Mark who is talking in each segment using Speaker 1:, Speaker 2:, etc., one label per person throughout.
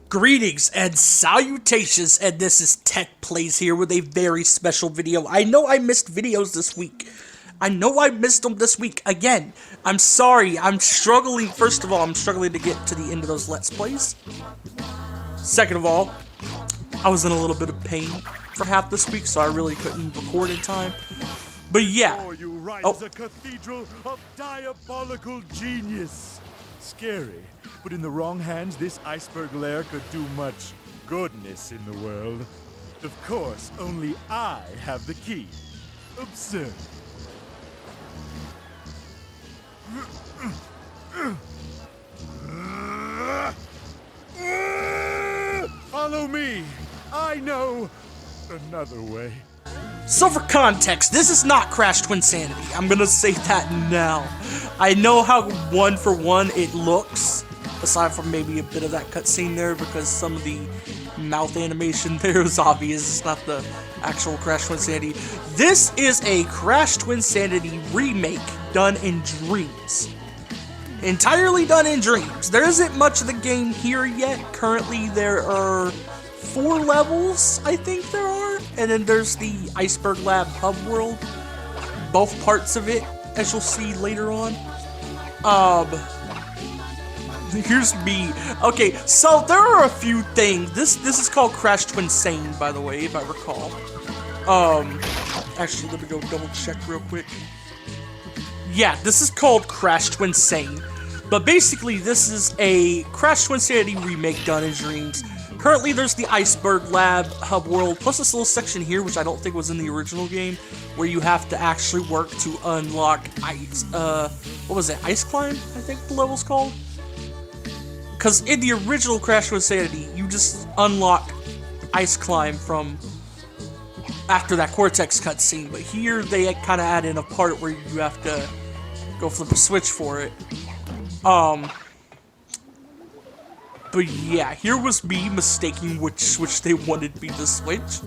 Speaker 1: Greetings and salutations, and this is Tech Plays here with a very special video. I know I missed videos this week. I know I missed them this week again. I'm sorry, I'm struggling. First of all, I'm struggling to get to the end of those Let's Plays. Second of all, I was in a little bit of pain for half this week, so I really couldn't record in time. But yeah.
Speaker 2: Before you rise a cathedral of diabolical genius. Scary, but in the wrong hands, this iceberg lair could do much goodness in the world. Of course, only I have the key. Absurd. Follow me. I know another way.
Speaker 1: So for context, this is not Crash Twinsanity. I'm gonna say that now. I know how one for one it looks, aside from maybe a bit of that cutscene there, because some of the mouth animation there is obvious. It's not the actual Crash Twinsanity. This is a Crash Twinsanity remake done in dreams. Entirely done in dreams. There isn't much of the game here yet. Currently, there are 4 levels, I think there are, and then there's the Iceberg Lab hub world, both parts of it, as you'll see later on. Here's me. Okay, so there are a few things. This is called Crash Sane, by the way, if I recall. Actually, let me go double check real quick. Yeah, this is called Crash Sane, but basically this is a Crash Twinsanity remake done in dreams. Currently, there's the Iceberg Lab hub world, plus this little section here, which I don't think was in the original game, where you have to actually work to unlock ice, what was it, Ice Climb, I think the level's called? Because in the original Crash Twinsanity, you just unlock Ice Climb from after that Cortex cutscene, but here they kind of add in a part where you have to go flip a switch for it. But yeah, here was me mistaking which switch they wanted me to switch.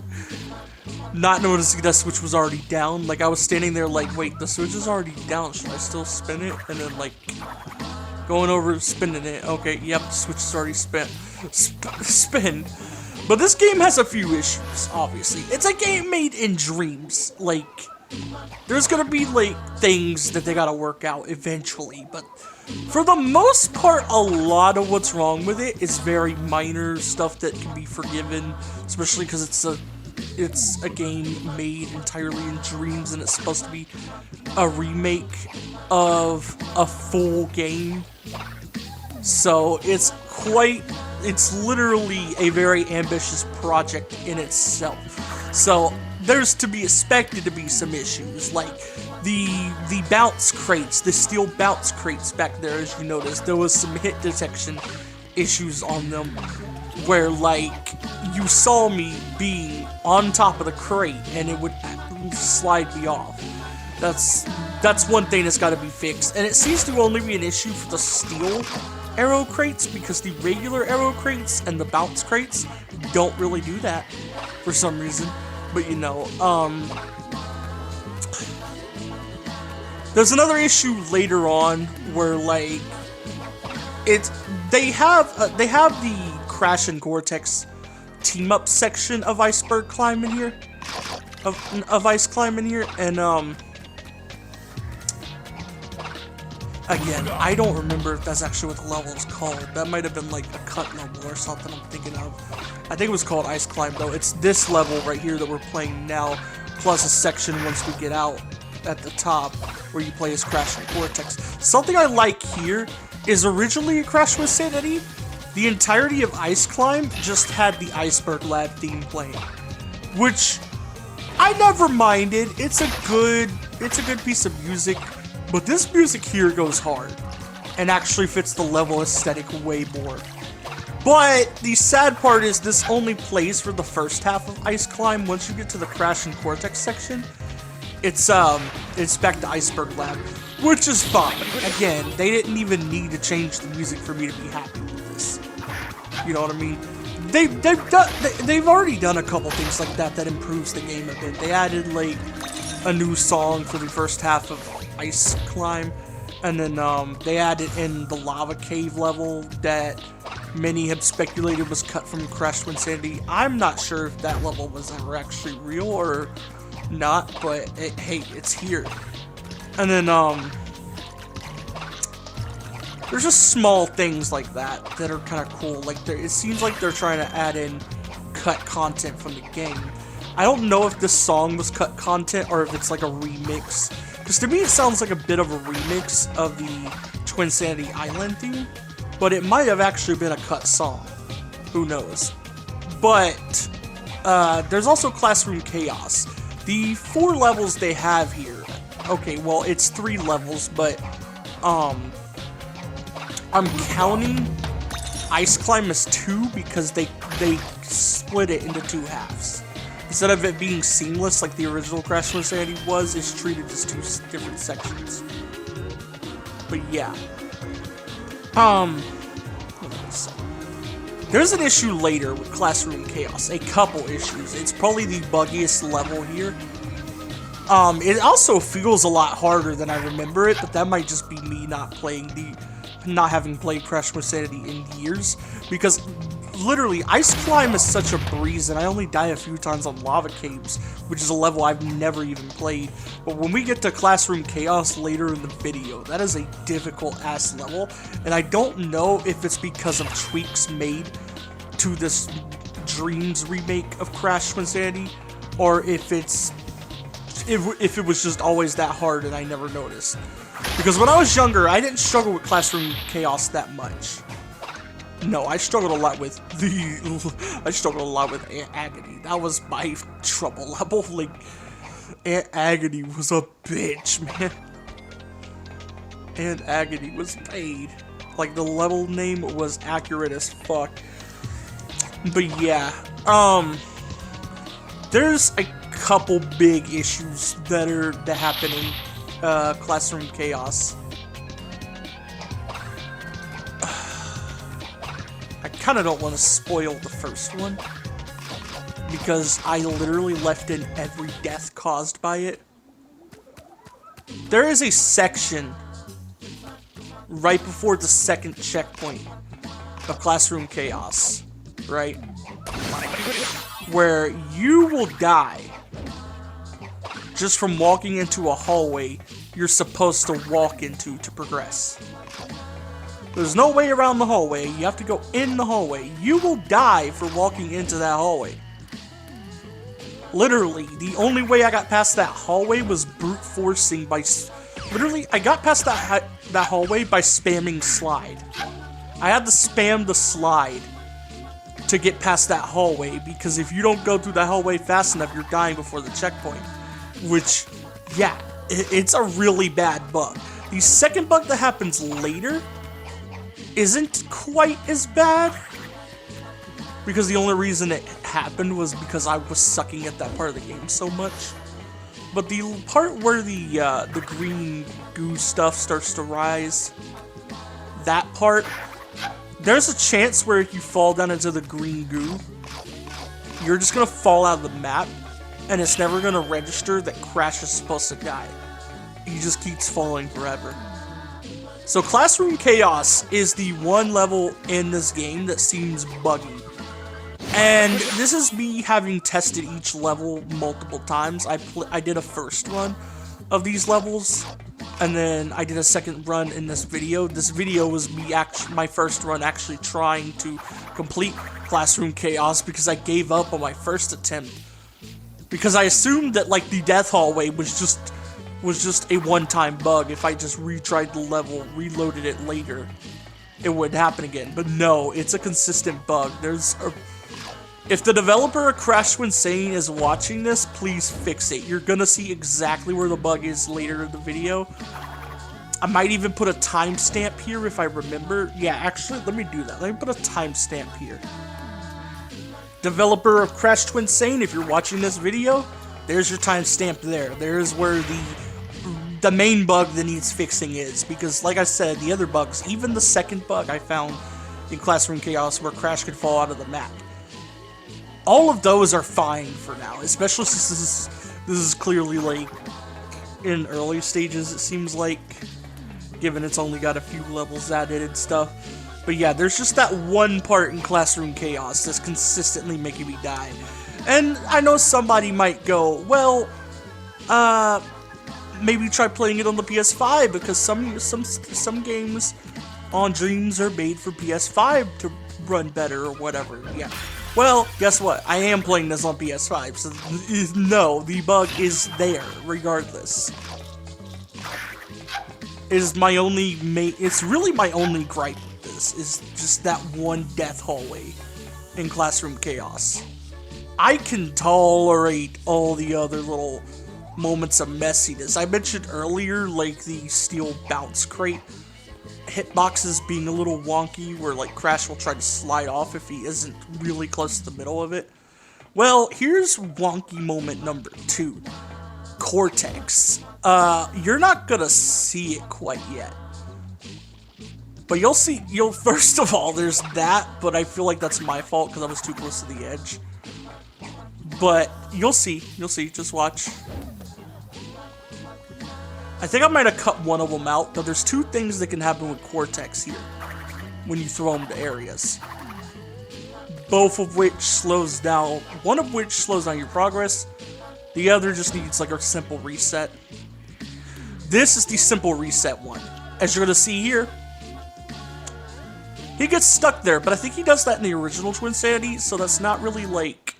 Speaker 1: Not noticing that switch was already down. Like, I was standing there like, wait, the switch is already down. Should I still spin it? And then, like, going over, spinning it. Okay, yep, the switch is already spin. But this game has a few issues, obviously. It's a game made in dreams. Like, there's gonna be, like, things that they gotta work out eventually, but for the most part, a lot of what's wrong with it is very minor stuff that can be forgiven, especially because it's a game made entirely in dreams and it's supposed to be a remake of a full game. So it's literally a very ambitious project in itself. So there's to be expected to be some issues, like the bounce crates, the steel bounce crates back there, as you noticed, there was some hit detection issues on them, where, like, you saw me being on top of the crate, and it would slide me off. That's one thing that's gotta be fixed, and it seems to only be an issue for the steel arrow crates, because the regular arrow crates and the bounce crates don't really do that, for some reason. But, you know, there's another issue later on where, like, they have the Crash and Cortex team up section of Iceberg Climb in here, of Ice Climb in here, and again, I don't remember if that's actually what the level is called. That might have been like a cut level or something I'm thinking of. I think it was called Ice Climb though. It's this level right here that we're playing now, plus a section once we get out at the top where you play as Crash and Cortex. Something I like here is originally a Crash Twinsanity, the entirety of Ice Climb just had the Iceberg Lab theme playing, which I never minded. It's a good piece of music, but this music here goes hard and actually fits the level aesthetic way more. But the sad part is this only plays for the first half of Ice Climb. Once you get to the Crash and Cortex section, it's back to Iceberg Lab, which is fine. Again, they didn't even need to change the music for me to be happy with this. You know what I mean? They've already done a couple things like that improves the game a bit. They added, like, a new song for the first half of Ice Climb, and then they added in the lava cave level that many have speculated was cut from Crash Twinsanity. I'm not sure if that level was ever actually real or not, but hey, it's here. And then, there's just small things like that that are kind of cool. Like, it seems like they're trying to add in cut content from the game. I don't know if this song was cut content or if it's like a remix. Because to me, it sounds like a bit of a remix of the Twinsanity Island theme. But it might have actually been a cut song. Who knows? But there's also Classroom Chaos. The 4 levels they have here. Okay, well, it's 3 levels, but I'm counting Ice Climb as 2 because they split it into 2 halves. Instead of it being seamless like the original Crash Twinsanity was, it's treated as 2 different sections. But yeah. There's an issue later with Classroom Chaos. A couple issues. It's probably the buggiest level here. It also feels a lot harder than I remember it, but that might just be me not having played Crash Twinsanity in years. Because literally, Ice Climb is such a breeze, and I only die a few times on Lava Caves, which is a level I've never even played. But when we get to Classroom Chaos later in the video, that is a difficult-ass level, and I don't know if it's because of tweaks made to this Dreams remake of Crash Twinsanity, or if it was just always that hard and I never noticed. Because when I was younger, I didn't struggle with Classroom Chaos that much. No, I struggled a lot with Aunt Agony. That was my trouble level. Like, Aunt Agony was a bitch, man. Aunt Agony was made. Like, the level name was accurate as fuck. But yeah, there's a couple big issues that happen in Classroom Chaos. I kind of don't want to spoil the first one because I literally left in every death caused by it. There is a section right before the second checkpoint of Classroom Chaos, right? Where you will die just from walking into a hallway you're supposed to walk into to progress. There's no way around the hallway. You have to go in the hallway. You will die for walking into that hallway. Literally, the only way I got past that hallway was brute forcing by... Literally, I got past that hallway by spamming slide. I had to spam the slide to get past that hallway, because if you don't go through that hallway fast enough, you're dying before the checkpoint. Which, yeah, it's a really bad bug. The second bug that happens later isn't quite as bad, because the only reason it happened was because I was sucking at that part of the game so much. But the part where the green goo stuff starts to rise, that part, there's a chance where if you fall down into the green goo, you're just gonna fall out of the map, and it's never gonna register that Crash is supposed to die. He just keeps falling forever. So Classroom Chaos is the one level in this game that seems buggy. And this is me having tested each level multiple times. I did a first run of these levels, and then I did a second run in this video. This video was me my first run actually trying to complete Classroom Chaos, because I gave up on my first attempt. Because I assumed that, like, the death hallway was just a one-time bug. If I just retried the level, reloaded it later, it wouldn't happen again. But no, it's a consistent bug. If the developer of Crash Twinsanity is watching this, please fix it. You're gonna see exactly where the bug is later in the video. I might even put a timestamp here if I remember. Yeah, actually, let me do that. Let me put a timestamp here. Developer of Crash Twinsanity, if you're watching this video, there's your timestamp there. There's where the main bug that needs fixing is. Because, like I said, the other bugs, even the second bug I found in Classroom Chaos where Crash could fall out of the map, all of those are fine for now, especially since this is clearly, like, in early stages, it seems like, given it's only got a few levels added and stuff. But yeah, there's just that one part in Classroom Chaos that's consistently making me die. And I know somebody might go, well, maybe try playing it on the PS5 because some games on Dreams are made for PS5 to run better or whatever. Yeah. Well, guess what? I am playing this on PS5, so no, the bug is there regardless. It's really my only gripe with this, is just that one death hallway in Classroom Chaos. I can tolerate all the other little moments of messiness. I mentioned earlier, like, the steel bounce crate hitboxes being a little wonky, where, like, Crash will try to slide off if he isn't really close to the middle of it. Well, here's wonky moment number 2. Cortex. You're not gonna see it quite yet. But first of all, there's that, but I feel like that's my fault because I was too close to the edge. But you'll see, just watch. I think I might have cut one of them out, though there's 2 things that can happen with Cortex here when you throw them to areas. Both of which slows down, one of which slows down your progress, the other just needs like a simple reset. This is the simple reset one. As you're gonna see here, he gets stuck there, but I think he does that in the original Twinsanity, so that's not really like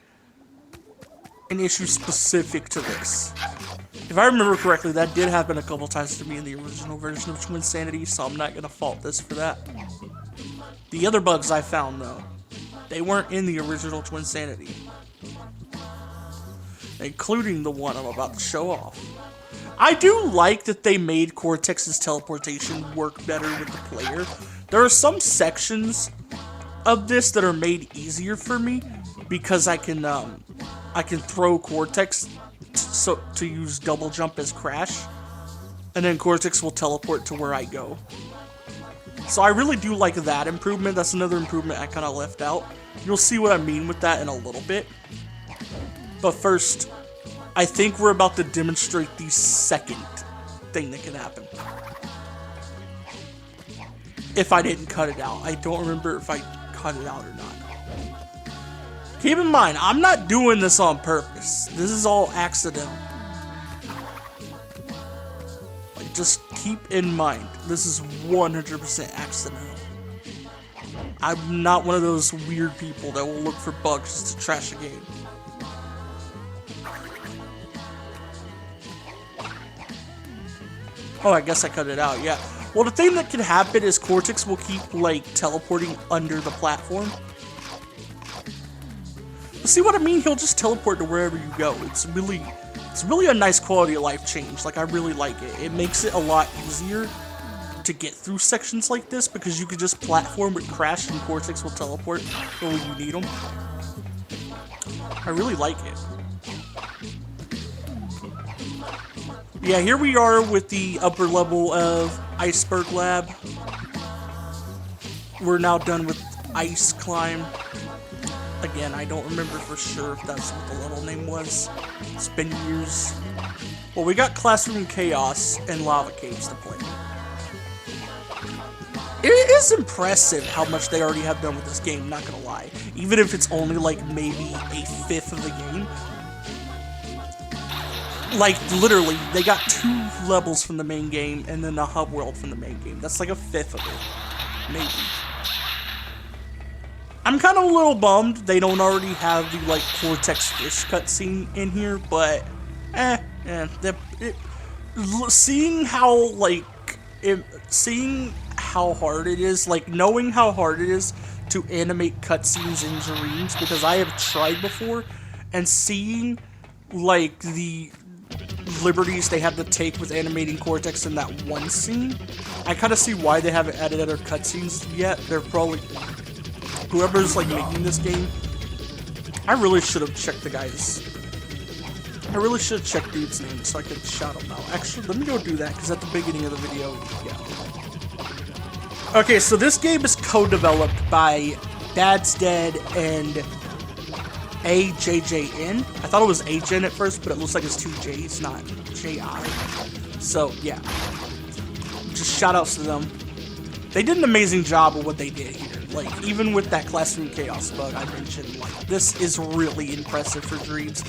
Speaker 1: an issue specific to this. If I remember correctly, that did happen a couple times to me in the original version of Twinsanity, so I'm not gonna fault this for that. The other bugs I found, though, they weren't in the original Twinsanity, including the one I'm about to show off. I do like that they made Cortex's teleportation work better with the player. There are some sections of this that are made easier for me because I can throw Cortex to use double jump as Crash, and then Cortex will teleport to where I go. So I really do like that improvement. That's another improvement I kind of left out. You'll see what I mean with that in a little bit. But first, I think we're about to demonstrate the second thing that can happen. If I didn't cut it out. I don't remember if I cut it out or not. Keep in mind, I'm not doing this on purpose. This is all accidental. Like, just keep in mind, this is 100% accidental. I'm not one of those weird people that will look for bugs to trash a game. Oh, I guess I cut it out, yeah. Well, the thing that can happen is Cortex will keep, like, teleporting under the platform. See what I mean? He'll just teleport to wherever you go. It's really a nice quality of life change. Like, I really like it. It makes it a lot easier to get through sections like this because you can just platform with Crash and Cortex will teleport for when you need them. I really like it. Yeah, here we are with the upper level of Iceberg Lab. We're now done with Ice Climb. Again, I don't remember for sure if that's what the level name was. It's been years. Well, we got Classroom Chaos and Lava Caves to play. It is impressive how much they already have done with this game, not gonna lie. Even if it's only like maybe a fifth of the game. Like, literally, they got 2 levels from the main game and then a hub world from the main game. That's like a fifth of it. Maybe. I'm kind of a little bummed they don't already have the, like, Cortex fish cutscene in here, but, seeing how hard it is, like, knowing how hard it is to animate cutscenes in Dreams, because I have tried before, and seeing, like, the liberties they have to take with animating Cortex in that one scene, I kind of see why they haven't added other cutscenes yet. They're probably... Whoever's, like, making this game, I really should have checked the guys. I really should have checked dude's name so I could shout him out. Actually, let me go do that, because at the beginning of the video, yeah. Okay, so this game is co-developed by Dad's Dead and AJJN. I thought it was AJN at first, but it looks like it's 2 J's, not J-I. So, yeah. Just shout outs to them. they did an amazing job of what they did here. Like, even with that Classroom Chaos bug I mentioned, like, this is really impressive for Dreams.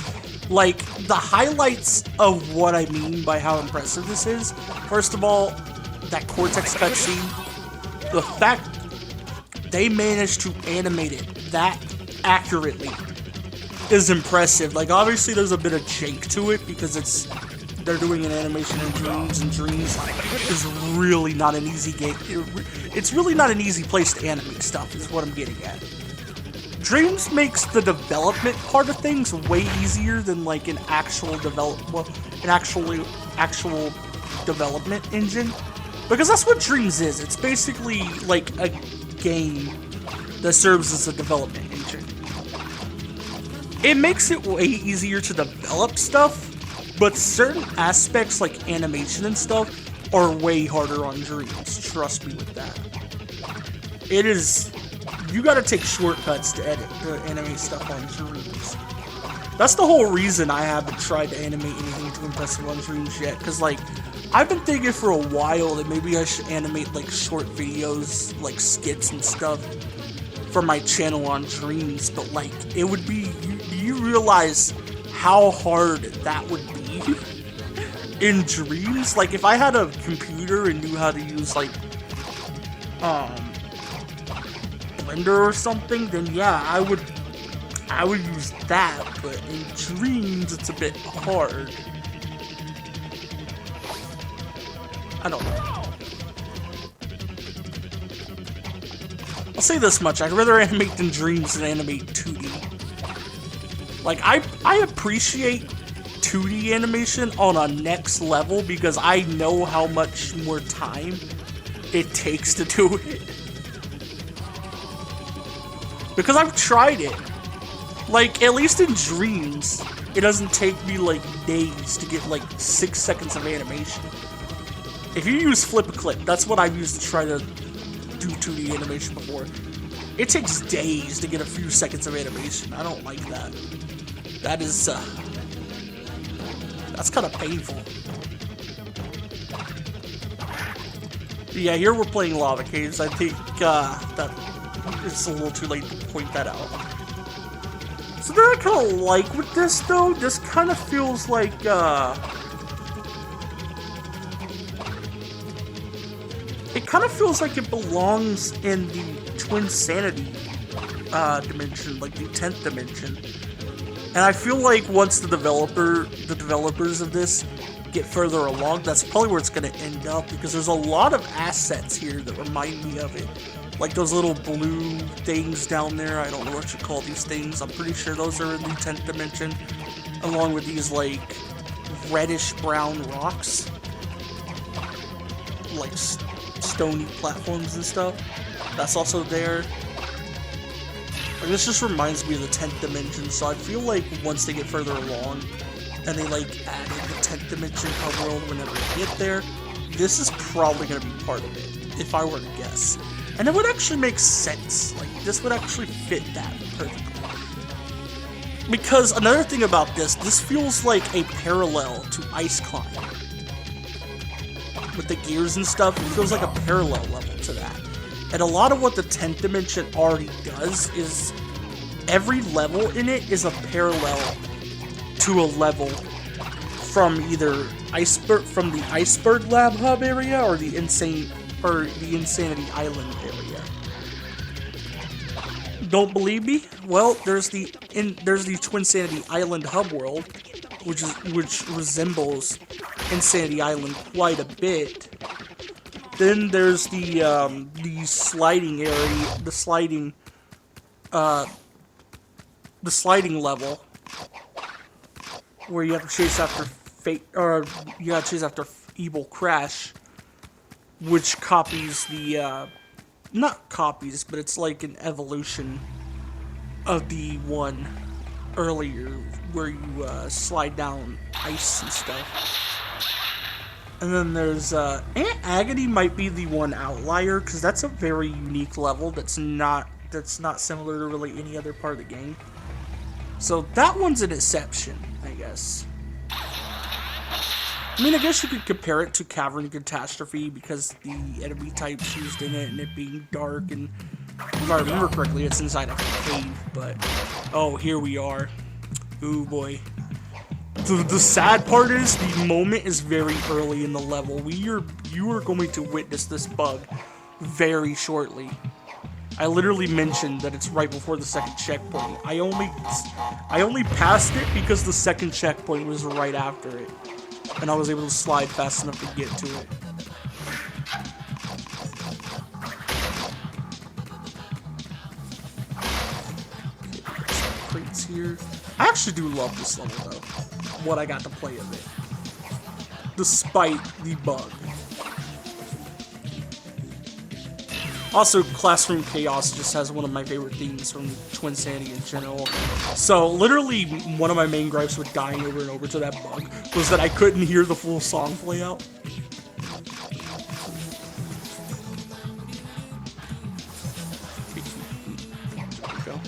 Speaker 1: Like, the highlights of what I mean by how impressive this is, first of all, that Cortex cutscene, the fact they managed to animate it that accurately is impressive. Like, obviously there's a bit of jank to it because they're doing an animation in Dreams, and Dreams is really not an easy game. It's really not an easy place to animate stuff, is what I'm getting at. Dreams makes the development part of things way easier than like an actual actual development engine, because that's what Dreams is. It's basically like a game that serves as a development engine. It makes it way easier to develop stuff, but certain aspects like animation and stuff are way harder on Dreams. Trust me with that. It is, you gotta take shortcuts to animate stuff on Dreams. That's the whole reason I haven't tried to animate anything too impressive on Dreams yet, because like, I've been thinking for a while that maybe I should animate like short videos, like skits and stuff for my channel on Dreams, but like, it would be, you realize how hard that would be in Dreams? Like, if I had a computer and knew how to use like Blender or something, then yeah, I would use that, but in Dreams it's a bit hard. I don't know. I'll say this much, I'd rather animate in Dreams than animate 2D. Like, I appreciate 2D animation on a next level because I know how much more time it takes to do it. Because I've tried it. Like, at least in Dreams, it doesn't take me like days to get like 6 seconds of animation. If you use Flip a Clip, that's what I've used to try to do 2D animation before. It takes days to get a few seconds of animation. I don't like that. That is, that's kind of painful. But yeah, here we're playing Lava Caves. I think, that it's a little too late to point that out. So that I kind of like with this, though. This kind of feels like, it kind of feels like it belongs in the Twinsanity dimension, like the 10th dimension. And I feel like once the developers of this get further along, that's probably where it's going to end up, because there's a lot of assets here that remind me of it. Like those little blue things down there, I don't know what you call these things, I'm pretty sure those are in the 10th dimension, along with these like reddish brown rocks, like stony platforms and stuff. That's also there. And this just reminds me of the 10th dimension, so I feel like once they get further along, and they like added the 10th dimension hub world whenever they get there, this is probably going to be part of it, if I were to guess. And it would actually make sense. Like, this would actually fit that perfectly. Because another thing about this feels like a parallel to Ice Climb. With the gears and stuff, it feels like a parallel level to that. And a lot of what the 10th dimension already does is every level in it is a parallel to a level from either from the Iceberg Lab Hub area or the Insanity Island area. Don't believe me? Well, there's the Twinsanity Island hub world, which resembles Insanity Island quite a bit. Then there's the sliding area, the sliding level, where you have to chase after Evil Crash, which copies the not copies, but it's like an evolution of the one earlier where you slide down ice and stuff. And then there's Aunt Agony might be the one outlier, because that's a very unique level that's not similar to really any other part of the game. So that one's an exception, I guess. I mean, I guess you could compare it to Cavern Catastrophe because the enemy types used in it and it being dark, and if I remember correctly, it's inside a cave, but oh, here we are. Ooh boy. The sad part is the moment is very early in the level. You are going to witness this bug very shortly. I literally mentioned that it's right before the second checkpoint. I only passed it because the second checkpoint was right after it, and I was able to slide fast enough to get to it. Okay, we got some crates here. I actually do love this level though. What I got to play of it, despite the bug. Also, Classroom Chaos just has one of my favorite themes from Twinsanity in general. So, literally, one of my main gripes with dying over and over to that bug was that I couldn't hear the full song play out. There we go.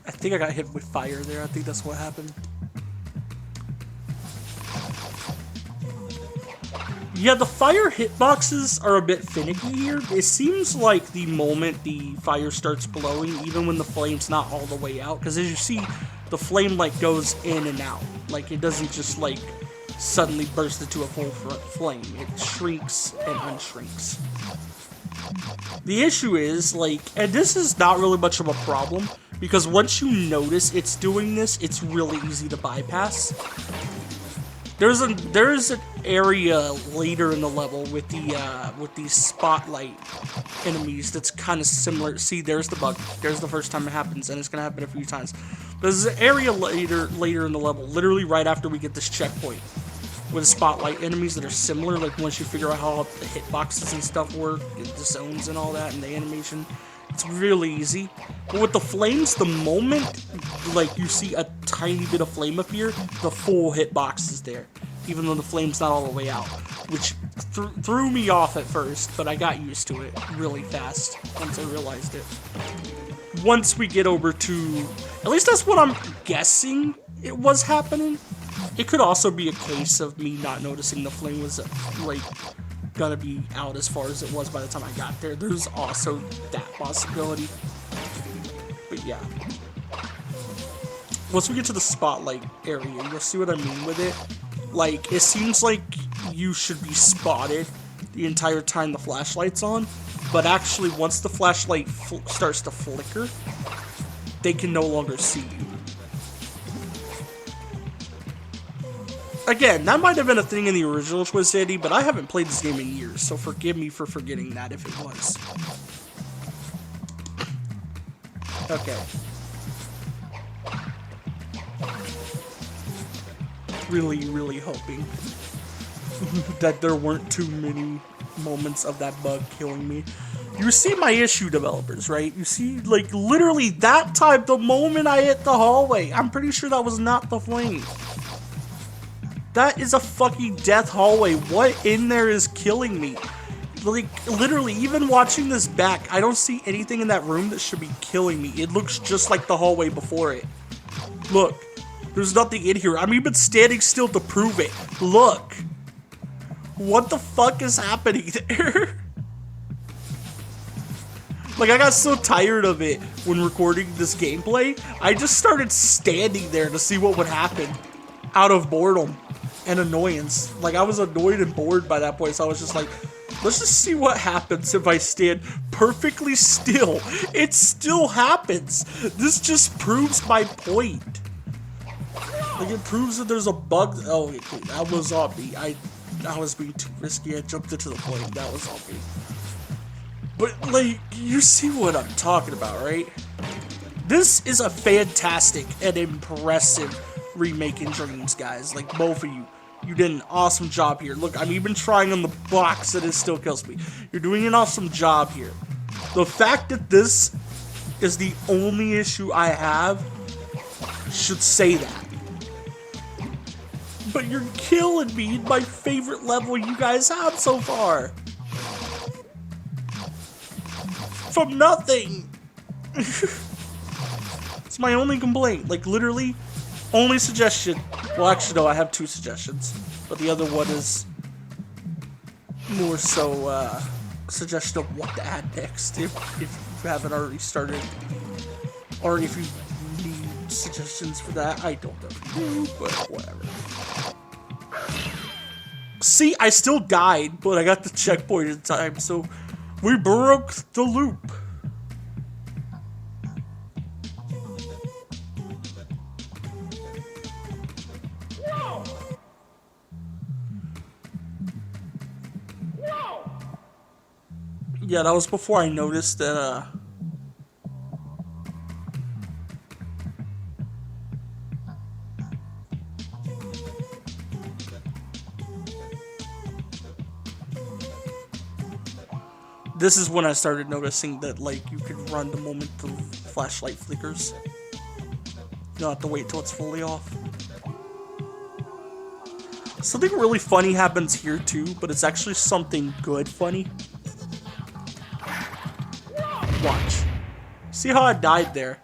Speaker 1: I think I got hit with fire there. I think that's what happened. Yeah, the fire hitboxes are a bit finicky here. It seems like the moment the fire starts blowing, even when the flame's not all the way out, because as you see, the flame like goes in and out. Like it doesn't just like suddenly burst into a full flame. It shrinks and unshrinks. The issue is, like, and this is not really much of a problem, because once you notice it's doing this, it's really easy to bypass. There's an area later in the level with these spotlight enemies that's kind of similar. See, there's the bug. There's the first time it happens, and it's gonna happen a few times. There's an area later in the level, literally right after we get this checkpoint, with spotlight enemies that are similar. Like once you figure out how the hitboxes and stuff work, the zones and all that, and the animation, it's really easy. But with the flames, the moment like you see a tiny bit of flame appear, the full hitbox is there, even though the flame's not all the way out, which threw me off at first, but I got used to it really fast once I realized it. Once we get over to, at least that's what I'm guessing it was happening. It could also be a case of me not noticing the flame was like gonna be out as far as it was by the time I got there. There's also that possibility. But yeah. Once we get to the spotlight area, you'll see what I mean with it. Like, it seems like you should be spotted the entire time the flashlight's on, but actually once the flashlight starts to flicker, they can no longer see you. Again, that might have been a thing in the original Twinsanity, but I haven't played this game in years, so forgive me for forgetting that if it was. Okay. Really hoping that there weren't too many moments of that bug killing me. You see my issue, developers, right? You see, like, literally that time, the moment I hit the hallway, I'm pretty sure that was not the flame. That is a fucking death hallway. What in there is killing me? Like, literally, even watching this back, I don't see anything in that room that should be killing me. It looks just like the hallway before it. Look, there's nothing in here. I'm even standing still to prove it. Look. What the fuck is happening there? Like, I got so tired of it when recording this gameplay, I just started standing there to see what would happen out of boredom and annoyance. Like, I was annoyed and bored by that point, so I was just like, let's just see what happens if I stand perfectly still. It still happens. This just proves my point. Like, it proves that there's a bug. Oh, okay, that was on me. I was being too risky. I jumped into the flame. That was on me. But, like, you see what I'm talking about, right? This is a fantastic and impressive remake in Dreams, guys. Like, both of you. You did an awesome job here. Look, I'm even trying on the box and it still kills me. You're doing an awesome job here. The fact that this is the only issue I have should say that. But you're killing me in my favorite level you guys have so far. from nothing. It's my only complaint. Like, literally, only suggestion. Well, actually, no, I have 2 suggestions. But the other one is more so, suggestion of what to add next if you haven't already started. Or if you need suggestions for that. I don't know, but whatever. See, I still died, but I got the checkpoint in time, so we broke the loop. Yeah, that was before I noticed that, this is when I started noticing that, like, you could run the moment the flashlight flickers. You don't have to wait till it's fully off. Something really funny happens here, too, but it's actually something good funny. Watch. See how I died there?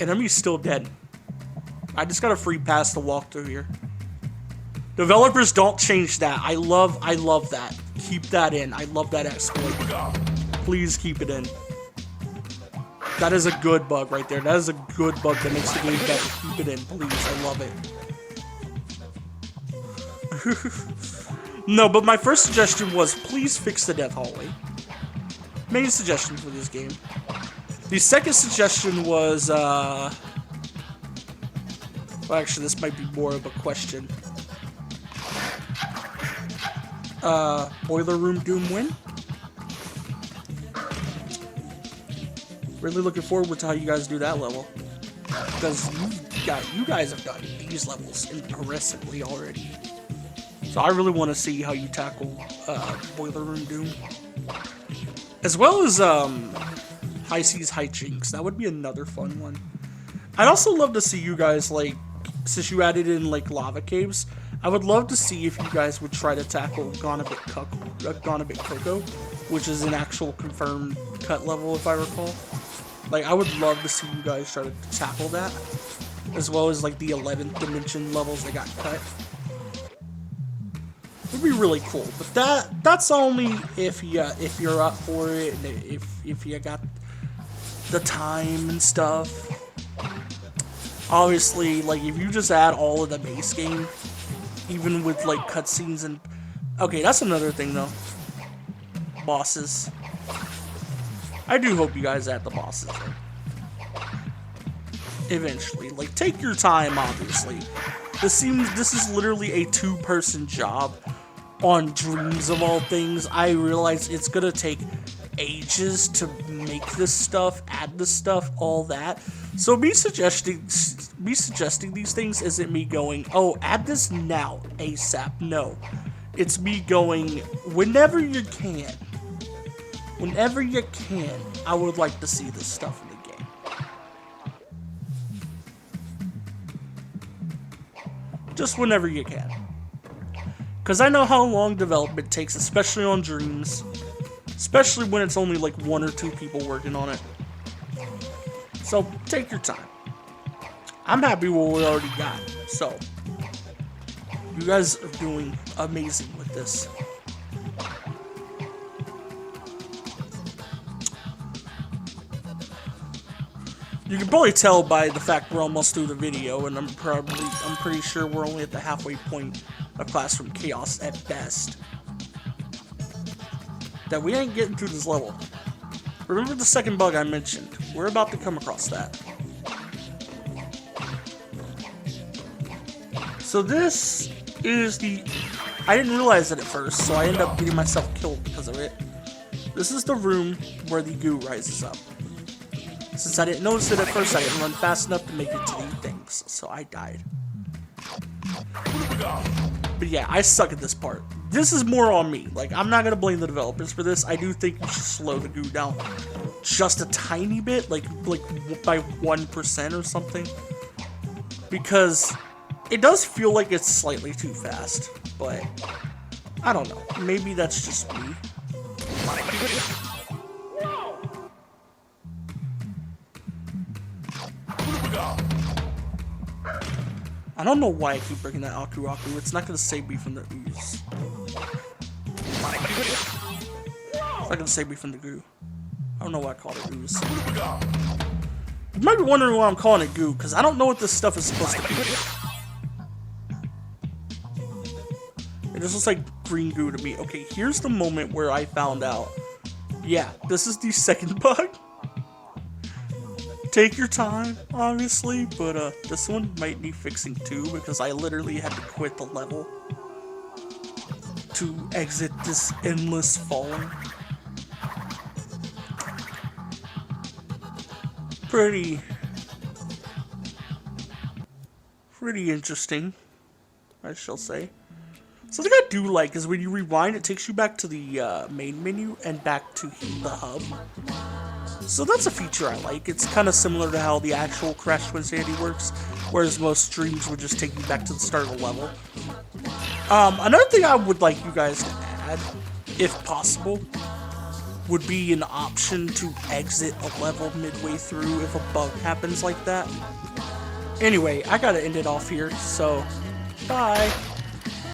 Speaker 1: Enemy's still dead. I just got a free pass to walk through here. Developers, don't change that. I love that. Keep that in. I love that exploit. Please keep it in. That is a good bug right there. That is a good bug that makes the game better. Keep it in, please. I love it. No, but my first suggestion was please fix the death hallway. Main suggestion for this game. The second suggestion was, well, actually, this might be more of a question. Boiler Room Doom win? Really looking forward to how you guys do that level. Because you guys have done these levels impressively already. So I really want to see how you tackle Boiler Room Doom. As well as High Seas High Jinks. That would be another fun one. I'd also love to see you guys, like, since you added in, like, lava caves, I would love to see if you guys would try to tackle Gone a Bit Coco, which is an actual confirmed cut level, if I recall. Like, I would love to see you guys try to tackle that, as well as, like, the 11th dimension levels that got cut. It'd be really cool, but that's only if you're up for it, and if you got the time and stuff. Obviously, like, if you just add all of the base game, even with, like, cutscenes and... Okay, that's another thing, though. Bosses. I do hope you guys add the bosses in. Eventually. Like, take your time, obviously. This is literally a 2-person job on Dreams of all things. I realize it's gonna take ages to make this stuff, add this stuff, all that. So me suggesting these things isn't me going, oh, add this now, ASAP. No. It's me going, whenever you can, I would like to see this stuff in the game. Just whenever you can. Because I know how long development takes, especially on Dreams. Especially when it's only like 1 or 2 people working on it. So, take your time. I'm happy with what we already got. So, you guys are doing amazing with this. You can probably tell by the fact we're almost through the video, and I'm pretty sure we're only at the halfway point of Classroom Chaos at best, that we ain't getting through this level. Remember the second bug I mentioned? We're about to come across that. So this is the... I didn't realize it at first, so I ended up getting myself killed because of it. This is the room where the goo rises up. Since I didn't notice it at first, I didn't run fast enough to make it to these things, so I died. But yeah, I suck at this part. This is more on me. Like, I'm not gonna blame the developers for this. I do think you should slow the goo down just a tiny bit, like by 1% or something. Because it does feel like it's slightly too fast, but I don't know. Maybe that's just me. I don't know why I keep breaking that Aku Aku. It's not gonna save me from the ooze. It's not gonna save me from the goo. I don't know why I called it ooze. You might be wondering why I'm calling it goo, because I don't know what this stuff is supposed to be. It just looks like green goo to me. Okay, here's the moment where I found out. Yeah, this is the second bug. Take your time, obviously, but this one might need fixing too, because I literally had to quit the level to exit this endless falling. Pretty interesting, I shall say. Something I do like is when you rewind, it takes you back to the main menu and back to the hub. So that's a feature I like. It's kind of similar to how the actual Crash Twinsanity works, whereas most streams would just take you back to the start of the level. Another thing I would like you guys to add, if possible, would be an option to exit a level midway through if a bug happens like that. Anyway, I gotta end it off here, so bye.